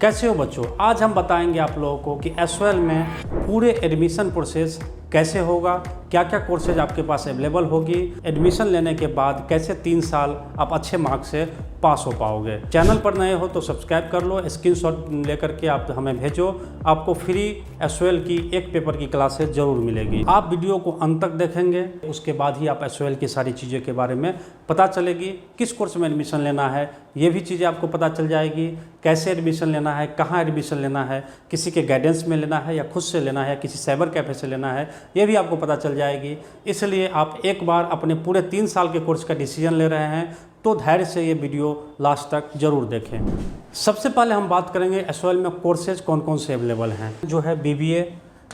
कैसे हो बच्चों, आज हम बताएंगे आप लोगों को कि एसवाईएल में पूरे एडमिशन प्रोसेस कैसे होगा, क्या क्या कोर्सेज आपके पास अवेलेबल होगी, एडमिशन लेने के बाद कैसे 3 साल आप अच्छे मार्क्स से पास हो पाओगे। चैनल पर नए हो तो सब्सक्राइब कर लो, स्क्रीनशॉट लेकर के आप हमें भेजो, आपको फ्री एसवाईएल की एक पेपर की क्लासेज जरूर मिलेगी। आप वीडियो को अंत तक देखेंगे, उसके बाद ही आप एसवाईएल की सारी चीज़ों के बारे में पता चलेगी। किस कोर्स में एडमिशन लेना है ये भी चीज़ें आपको पता चल जाएगी, कैसे एडमिशन लेना है, कहाँ एडमिशन लेना है, किसी के गाइडेंस में लेना है या खुद से लेना है, किसी साइबर कैफ़े से लेना है, ये भी आपको पता चल जाएगी। इसलिए आप एक बार अपने पूरे 3 साल के कोर्स का डिसीजन ले रहे हैं तो धैर्य से ये वीडियो लास्ट तक जरूर देखें। सबसे पहले हम बात करेंगे एसवाईएल में कोर्सेज कौन कौन से अवेलेबल हैं। जो है BBA,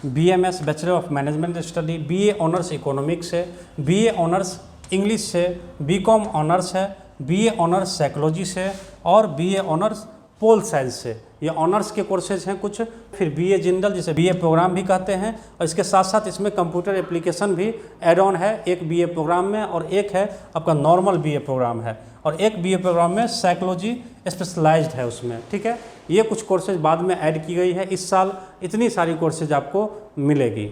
BMS bachelor of management study, BA honours economics है, BA ऑनर्स इंग्लिश से, BCom ऑनर्स है, BA ऑनर्स साइकोलॉजी से और BA ऑनर्स पोल साइंस से। ये ऑनर्स के कोर्सेज हैं कुछ। फिर BA जनरल जिसे BA प्रोग्राम भी कहते हैं, और इसके साथ साथ इसमें कंप्यूटर एप्लीकेशन भी एड ऑन है, एक BA प्रोग्राम में, और एक है आपका नॉर्मल BA प्रोग्राम है, और एक BA प्रोग्राम में साइकोलॉजी स्पेशलाइज्ड है उसमें। ठीक है, ये कुछ कोर्सेज बाद में ऐड की गई है इस साल। इतनी सारी कोर्सेज आपको मिलेगी।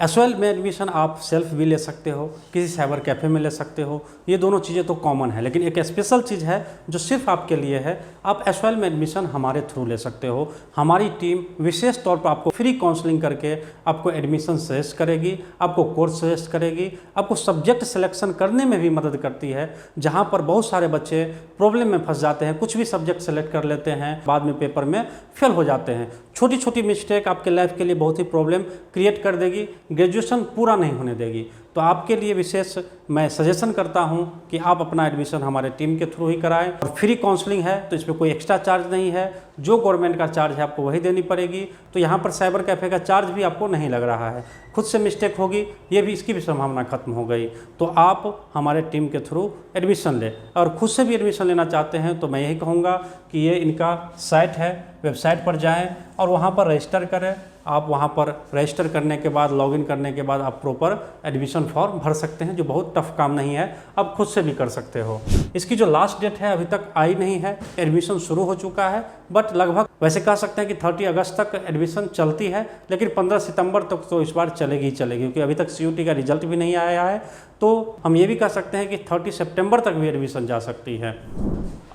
एसवाईएल में एडमिशन आप सेल्फ भी ले सकते हो, किसी साइबर कैफ़े में ले सकते हो, ये दोनों चीज़ें तो कॉमन है। लेकिन एक स्पेशल चीज़ है जो सिर्फ आपके लिए है, आप एसवाईएल में एडमिशन हमारे थ्रू ले सकते हो। हमारी टीम विशेष तौर पर आपको फ्री काउंसलिंग करके आपको एडमिशन सजेस्ट करेगी, आपको कोर्स सजेस्ट करेगी, आपको सब्जेक्ट सिलेक्शन करने में भी मदद करती है। जहाँ पर बहुत सारे बच्चे प्रॉब्लम में फंस जाते हैं, कुछ भी सब्जेक्ट सेलेक्ट कर लेते हैं, बाद में पेपर में फेल हो जाते हैं। छोटी छोटी मिस्टेक आपके लाइफ के लिए बहुत ही प्रॉब्लम क्रिएट कर देगी, ग्रेजुएशन पूरा नहीं होने देगी। तो आपके लिए विशेष मैं सजेशन करता हूं कि आप अपना एडमिशन हमारे टीम के थ्रू ही कराएं। और फ्री काउंसलिंग है तो इसमें कोई एक्स्ट्रा चार्ज नहीं है, जो गवर्नमेंट का चार्ज है आपको वही देनी पड़ेगी। तो यहाँ पर साइबर कैफ़े का चार्ज भी आपको नहीं लग रहा है। खुद से मिस्टेक होगी ये भी, इसकी भी संभावना खत्म हो गई। तो आप हमारे टीम के थ्रू एडमिशन लें, और खुद से भी एडमिशन लेना चाहते हैं तो मैं यही कहूँगा कि ये इनका साइट है, वेबसाइट पर जाएं और वहाँ पर रजिस्टर करें। आप वहाँ पर रजिस्टर करने के बाद, लॉगिन करने के बाद आप प्रॉपर एडमिशन फॉर्म भर सकते हैं, जो बहुत टफ काम नहीं है, आप खुद से भी कर सकते हो। इसकी जो लास्ट डेट है अभी तक आई नहीं है, एडमिशन शुरू हो चुका है, बट लगभग वैसे कह सकते हैं कि 30 अगस्त तक एडमिशन चलती है, लेकिन 15 सितंबर तक तो इस बार चलेगी ही चलेगी, क्योंकि अभी तक CUT का रिजल्ट भी नहीं आया है। तो हम ये भी कह सकते हैं कि 30 सितंबर तक भी एडमिशन जा सकती है।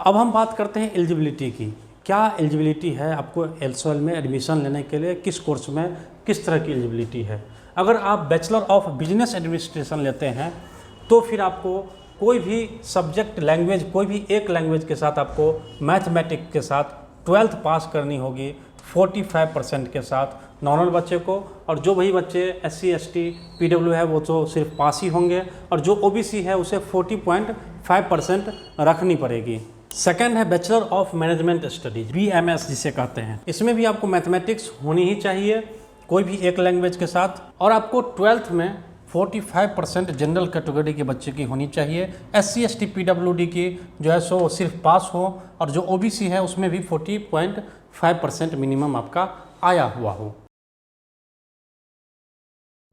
अब हम बात करते हैं एलिजिबिलिटी की। क्या एलिजिबिलिटी है आपको एसवाईएल में एडमिशन लेने के लिए, किस कोर्स में किस तरह की एलिजिबिलिटी है। अगर आप बैचलर ऑफ बिजनेस एडमिनिस्ट्रेशन लेते हैं तो फिर आपको कोई भी सब्जेक्ट लैंग्वेज, कोई भी एक लैंग्वेज के साथ आपको मैथमेटिक्स के साथ 12th पास करनी होगी 45% के साथ नॉर्मल बच्चे को, और जो वही बच्चे SC ST PW है वो तो सिर्फ पास ही होंगे, और जो OBC है उसे 40.5% रखनी पड़ेगी। सेकेंड है bachelor of management studies, BMS जिसे कहते हैं। इसमें भी आपको मैथमेटिक्स होनी ही चाहिए कोई भी एक लैंग्वेज के साथ, और आपको 12th में 45% जनरल कैटेगरी के बच्चे की होनी चाहिए। SC ST PWD की जो है सो सिर्फ पास हो, और जो OBC है उसमें भी 40.5% मिनिमम आपका आया हुआ हो।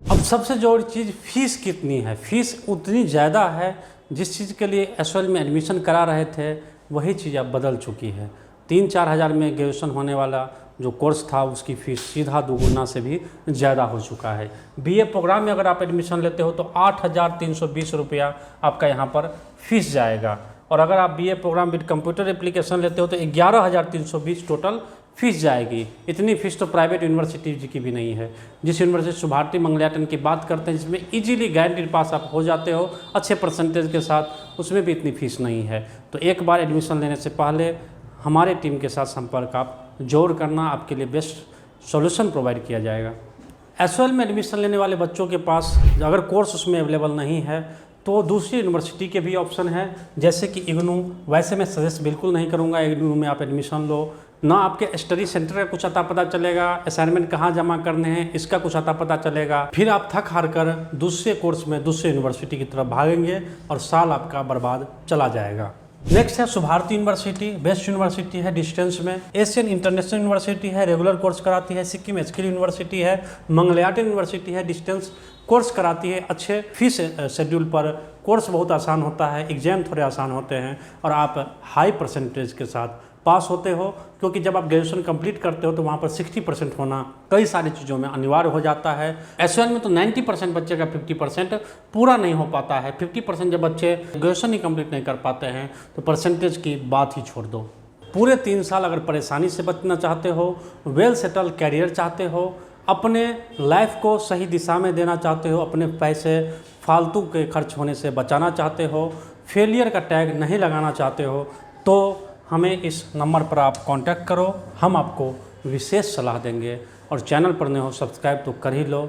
अब सबसे जरूरी चीज़ फीस कितनी है। फीस उतनी ज़्यादा है, जिस चीज़ के लिए एसवाईएल में एडमिशन करा रहे थे वही चीज़ अब बदल चुकी है। 3-4 हज़ार में ग्रेजुएशन होने वाला जो कोर्स था उसकी फ़ीस सीधा दुगुना से भी ज़्यादा हो चुका है। BA प्रोग्राम में अगर आप एडमिशन लेते हो तो 8,320 रुपया आपका यहाँ पर फीस जाएगा, और अगर आप BA program with computer application लेते हो तो 11,320 टोटल फीस जाएगी। इतनी फीस तो प्राइवेट यूनिवर्सिटी की भी नहीं है। जिस यूनिवर्सिटी सुभारती मंगलयाटन की बात करते हैं, जिसमें इजीली गारंटीड पास आप हो जाते हो अच्छे परसेंटेज के साथ, उसमें भी इतनी फीस नहीं है। तो एक बार एडमिशन लेने से पहले हमारे टीम के साथ संपर्क आप जोड़ करना, आपके लिए बेस्ट सॉल्यूशन प्रोवाइड किया जाएगा। एसवाईएल में एडमिशन लेने वाले बच्चों के पास अगर कोर्स उसमें अवेलेबल नहीं है तो दूसरी यूनिवर्सिटी के भी ऑप्शन हैं, जैसे कि IGNOU। वैसे मैं सजेस्ट बिल्कुल नहीं करूँगा IGNOU में आप एडमिशन लो, ना आपके स्टडी सेंटर का कुछ अता पता चलेगा, असाइनमेंट कहाँ जमा करने हैं इसका कुछ अता पता चलेगा। फिर आप थक हार कर दूसरे कोर्स में दूसरे यूनिवर्सिटी की तरफ भागेंगे और साल आपका बर्बाद चला जाएगा। नेक्स्ट है सुभारती यूनिवर्सिटी, बेस्ट यूनिवर्सिटी है डिस्टेंस में। एशियन इंटरनेशनल यूनिवर्सिटी है, रेगुलर कोर्स कराती है। सिक्किम स्किल यूनिवर्सिटी है। मंगलयाटन यूनिवर्सिटी है, डिस्टेंस कोर्स कराती है। अच्छे फीस शेड्यूल पर कोर्स बहुत आसान होता है, एग्जाम थोड़े आसान होते हैं और आप हाई परसेंटेज के साथ पास होते हो, क्योंकि जब आप ग्रेजुएशन कंप्लीट करते हो तो वहाँ पर 60% होना कई सारी चीज़ों में अनिवार्य हो जाता है। एसवाई में तो 90% बच्चे का 50% पूरा नहीं हो पाता है। 50% जब बच्चे ग्रेजुएशन ही कंप्लीट नहीं कर पाते हैं तो परसेंटेज की बात ही छोड़ दो। पूरे 3 साल अगर परेशानी से बचना चाहते हो, वेल सेटल कैरियर चाहते हो, अपने लाइफ को सही दिशा में देना चाहते हो, अपने पैसे फालतू के खर्च होने से बचाना चाहते हो, फेलियर का टैग नहीं लगाना चाहते हो, तो हमें इस नंबर पर आप कांटेक्ट करो। हम आपको विशेष सलाह देंगे। और चैनल पर नए हो सब्सक्राइब तो कर ही लो,